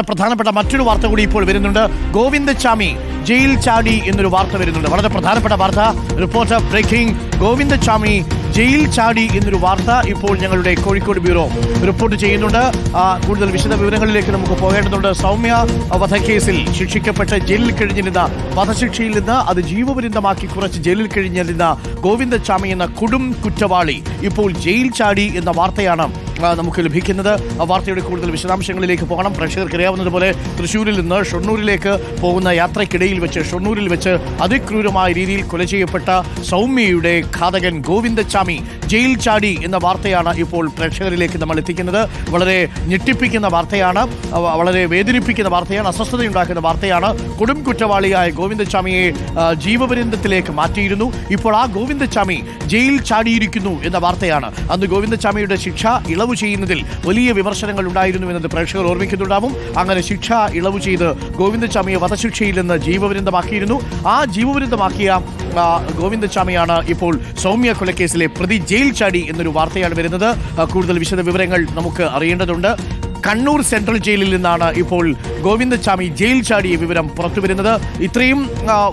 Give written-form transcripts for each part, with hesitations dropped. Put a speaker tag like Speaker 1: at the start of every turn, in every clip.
Speaker 1: പ്രധാനപ്പെട്ട മറ്റൊരു വാർത്ത കൂടി ഇപ്പോൾ വരുന്നുണ്ട്. ഗോവിന്ദച്ചാമി ജയിൽ ചാടി എന്നൊരു വാർത്ത വരുന്നുണ്ട്. വളരെ പ്രധാനപ്പെട്ട വാർത്ത. Reporter breaking. ഗോവിന്ദച്ചാമി ജയിൽ ചാടി എന്നൊരു വാർത്ത ഇപ്പോൾ ഞങ്ങളുടെ കോഴിക്കോട് ബ്യൂറോ റിപ്പോർട്ട് ചെയ്യുന്നുണ്ട്. കൂടുതൽ വിശദ വിവരങ്ങളിലേക്ക് നമുക്ക് പോകേണ്ടതുണ്ട്. സൗമ്യ വധക്കേസിൽ ശിക്ഷിക്കപ്പെട്ട് ജയിലിൽ കഴിഞ്ഞിരുന്ന വധശിക്ഷയിൽ നിന്ന് അത് ജീവപര്യന്തമാക്കി കുറച്ച് ജയിലിൽ കഴിഞ്ഞിരുന്ന ഗോവിന്ദച്ചാമി എന്ന കൊടും കുറ്റവാളി ഇപ്പോൾ ജയിൽ ചാടി എന്ന വാർത്തയാണ് നമുക്ക് ലഭിക്കുന്നത്. ആ വാർത്തയുടെ കൂടുതൽ വിശദാംശങ്ങളിലേക്ക് പോകണം. പ്രേക്ഷകർക്ക് അറിയാവുന്നതുപോലെ തൃശ്ശൂരിൽ നിന്ന് ഷൊർണൂരിലേക്ക് പോകുന്ന യാത്രയ്ക്കിടയിൽ വെച്ച് ഷൊർണൂരിൽ വെച്ച് അതിക്രൂരമായ രീതിയിൽ കൊല ചെയ്യപ്പെട്ട സൗമ്യയുടെ ഘാതകൻ ഗോവിന്ദച്ചാമി ജയിൽ ചാടി എന്ന വാർത്തയാണ് ഇപ്പോൾ പ്രേക്ഷകരിലേക്ക് നമ്മൾ എത്തിക്കുന്നത്. വളരെ ഞെട്ടിപ്പിക്കുന്ന വാർത്തയാണ്, വളരെ വേദനിപ്പിക്കുന്ന വാർത്തയാണ്, അസ്വസ്ഥതയുണ്ടാക്കുന്ന വാർത്തയാണ്. കൊടും കുറ്റവാളിയായ ഗോവിന്ദച്ചാമിയെ ജീവപര്യന്തത്തിലേക്ക് മാറ്റിയിരുന്നു. ഇപ്പോൾ ആ ഗോവിന്ദച്ചാമി ജയിൽ ചാടിയിരിക്കുന്നു എന്ന വാർത്തയാണ്. അന്ന് ഗോവിന്ദച്ചാമിയുടെ ശിക്ഷ ഇളവ് ചെയ്യുന്നതിൽ വലിയ വിമർശനങ്ങൾ ഉണ്ടായിരുന്നു എന്നത് പ്രേക്ഷകർ ഓർമ്മിക്കുന്നുണ്ടാവും. അങ്ങനെ ശിക്ഷ ഇളവ് ചെയ്ത് ഗോവിന്ദച്ചാമിയെ വധശിക്ഷയിൽ നിന്ന് ജീവപര്യന്തമാക്കിയിരുന്നു. ആ ജീവപര്യന്തമാക്കിയ ഗോവിന്ദച്ചാമിയാണ് ഇപ്പോൾ സൗമ്യ കൊലക്കേസിലെ പ്രതി ജയിൽ ചാടി എന്നൊരു വാർത്തയാണ് വരുന്നത്. കൂടുതൽ വിശദ വിവരങ്ങൾ നമുക്ക് അറിയേണ്ടതുണ്ട്. കണ്ണൂർ സെൻട്രൽ ജയിലിൽ നിന്നാണ് ഇപ്പോൾ ഗോവിന്ദച്ചാമി ജയിൽ ചാടിയ വിവരം പുറത്തു വരുന്നത്. ഇത്രയും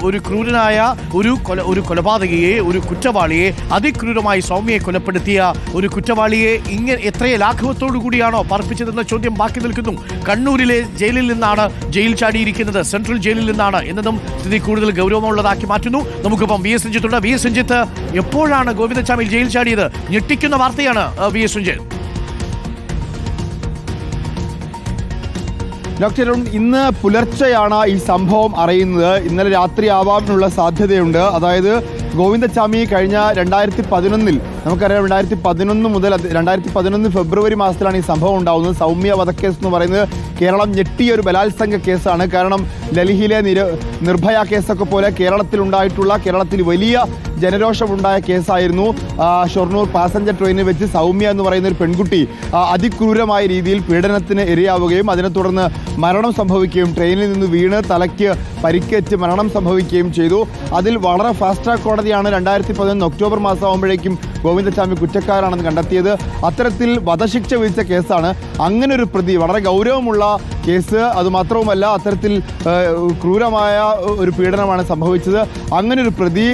Speaker 1: ഒരു ക്രൂരനായ ഒരു കൊലപാതകയെ, ഒരു കുറ്റവാളിയെ, അതിക്രൂരമായി സൗമ്യയെ കൊലപ്പെടുത്തിയ ഒരു കുറ്റവാളിയെ ഇങ്ങനെ എത്ര ലാഘവത്തോടു കൂടിയാണോ പറപ്പിച്ചതെന്ന ചോദ്യം ബാക്കി നിൽക്കുന്നു. കണ്ണൂരിലെ ജയിലിൽ നിന്നാണ് ജയിൽ ചാടിയിരിക്കുന്നത്, സെൻട്രൽ ജയിലിൽ നിന്നാണ് എന്നതും സ്ഥിതി കൂടുതൽ ഗൗരവമുള്ളതാക്കി മാറ്റുന്നു. നമുക്കിപ്പം വി എസ് രഞ്ജിത്തുണ്ട്. വി എസ് രഞ്ജിത്ത്, എപ്പോഴാണ് ഗോവിന്ദച്ചാമി ജയിൽ ചാടിയത്? ഞെട്ടിക്കുന്ന വാർത്തയാണ് V S Ranjith.
Speaker 2: Doctor Arun, ഇന്ന് പുലർച്ചെയാണ് ഈ സംഭവം അറിയുന്നത്. ഇന്നലെ രാത്രി ആവാനുള്ള സാധ്യതയുണ്ട്. അതായത് ഗോവിന്ദച്ചാമി കഴിഞ്ഞ 2011 നമുക്കറിയാം, 2011 മുതൽ 2011 ഫെബ്രുവരി മാസത്തിലാണ് ഈ സംഭവം ഉണ്ടാകുന്നത്. സൗമ്യ വധക്കേസ് എന്ന് പറയുന്നത് കേരളം ഞെട്ടിയ ഒരു ബലാത്സംഗ കേസാണ്. കാരണം ഡൽഹിയിലെ നിർഭയ കേസൊക്കെ പോലെ കേരളത്തിൽ വലിയ ജനരോഷമുണ്ടായ കേസായിരുന്നു. ഷൊർണൂർ പാസഞ്ചർ ട്രെയിനിൽ വെച്ച് സൗമ്യ എന്ന് പറയുന്ന ഒരു പെൺകുട്ടി അതിക്രൂരമായ രീതിയിൽ പീഡനത്തിന് ഇരയാവുകയും അതിനെ തുടർന്ന് മരണം സംഭവിക്കുകയും ട്രെയിനിൽ നിന്ന് വീണ് തലയ്ക്ക് പരിക്കേറ്റ് മരണം സംഭവിക്കുകയും ചെയ്തു. അതിൽ വളരെ ഫാസ്റ്റ് ട്രാക്ക് കോടതിയാണ് 2011 ഒക്ടോബർ മാസം ആകുമ്പോഴേക്കും ഗോവിന്ദച്ചാമി കുറ്റക്കാരാണെന്ന് കണ്ടെത്തിയത്. അത്തരത്തിൽ വധശിക്ഷ വിധിച്ച കേസാണ്. അങ്ങനെ ഒരു പ്രതി, വളരെ ഗൗരവമുള്ള കേസ്, അതുമാത്രവുമല്ല അത്തരത്തിൽ ക്രൂരമായ ഒരു പീഡനമാണ് സംഭവിച്ചത്. അങ്ങനെ ഒരു പ്രതി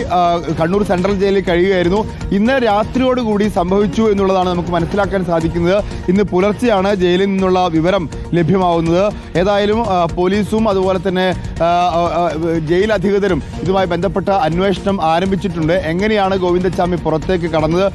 Speaker 2: കണ്ണൂർ സെൻട്രൽ ജയിലിൽ കഴിയുകയായിരുന്നു. ഇന്ന് രാത്രിയോടുകൂടി സംഭവിച്ചു എന്നുള്ളതാണ് നമുക്ക് മനസ്സിലാക്കാൻ സാധിക്കുന്നത്. ഇന്ന് പുലർച്ചെയാണ് ജയിലിൽ നിന്നുള്ള വിവരം ലഭ്യമാവുന്നത്. ഏതായാലും പോലീസും അതുപോലെ തന്നെ ജയിൽ അധികൃതരും ഇതുമായി ബന്ധപ്പെട്ട അന്വേഷണം ആരംഭിച്ചിട്ടുണ്ട്. എങ്ങനെയാണ് ഗോവിന്ദച്ചാമി പുറത്തേക്ക് കടന്നത്,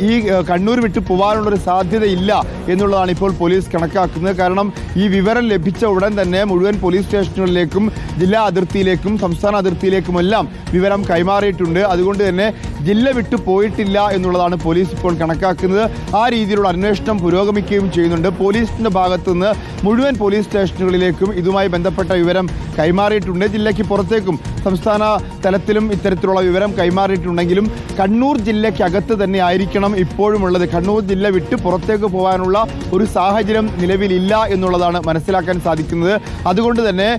Speaker 2: ഈ കണ്ണൂർ വിട്ട് പോകാനുള്ളൊരു സാധ്യതയില്ല എന്നുള്ളതാണ് ഇപ്പോൾ പോലീസ് കണക്കാക്കുന്നത്. കാരണം ഈ വിവരം ലഭിച്ച ഉടൻ തന്നെ മുഴുവൻ പോലീസ് സ്റ്റേഷനുകളിലേക്കും ജില്ലാ അതിർത്തിയിലേക്കും സംസ്ഥാന അതിർത്തിയിലേക്കുമെല്ലാം വിവരം കൈമാറിയിട്ടുണ്ട്. അതുകൊണ്ട് തന്നെ ജില്ല വിട്ടു പോയിട്ടില്ല എന്നുള്ളതാണ് പോലീസ് ഇപ്പോൾ കണക്കാക്കുന്നത്. ആ രീതിയിലുള്ള അന്വേഷണം പുരോഗമിക്കുകയും ചെയ്യുന്നുണ്ട്. പോലീസിൻ്റെ ഭാഗത്തുനിന്ന് മുഴുവൻ പോലീസ് സ്റ്റേഷനുകളിലേക്കും ഇതുമായി ബന്ധപ്പെട്ട വിവരം കൈമാറിയിട്ടുണ്ട്. ജില്ലയ്ക്ക് പുറത്തേക്കും സംസ്ഥാന തലത്തിലും ഇത്തരത്തിലുള്ള വിവരം കൈമാറിയിട്ടുണ്ടെങ്കിലും കണ്ണൂർ ജില്ലയ്ക്കകത്ത് തന്നെ ആയിരിക്കണം ഇപ്പോഴും ഉള്ളത്. കണ്ണൂർ ജില്ല വിട്ട് പുറത്തേക്ക് പോകാനുള്ള ഒരു സാഹചര്യം നിലവിലില്ല എന്നുള്ളതാണ് മനസ്സിലാക്കാൻ സാധിക്കുന്നത്. അതുകൊണ്ട് തന്നെ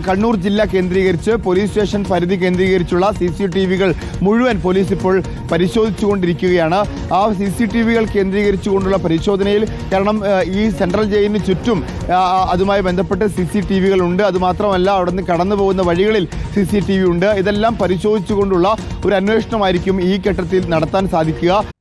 Speaker 2: കണ്ണൂർ ജില്ല കേന്ദ്രീകരിച്ച് പോലീസ് സ്റ്റേഷൻ പരിധി കേന്ദ്രീകരിച്ചുള്ള CCTVകൾ മുഴുവൻ പോലീസ് ഇപ്പോൾ പരിശോധിച്ചുകൊണ്ടിരിക്കുകയാണ്. ആ CCTVകൾ കേന്ദ്രീകരിച്ചുകൊണ്ടുള്ള പരിശോധനയിൽ, കാരണം ഈ സെൻട്രൽ ജയിലിന് ചുറ്റും അതുമായി ബന്ധപ്പെട്ട് CCTVകൾ ഉണ്ട്. അതുമാത്രമല്ല അവിടെ നിന്ന് കടന്നു പോകുന്ന വഴികളിൽ CCTV ഉണ്ട്. ഇതെല്ലാം പരിശോധിച്ചുകൊണ്ടുള്ള ഒരു അന്വേഷണമായിരിക്കും ഈ ഘട്ടത്തിൽ നടത്താൻ സാധിക്കുക.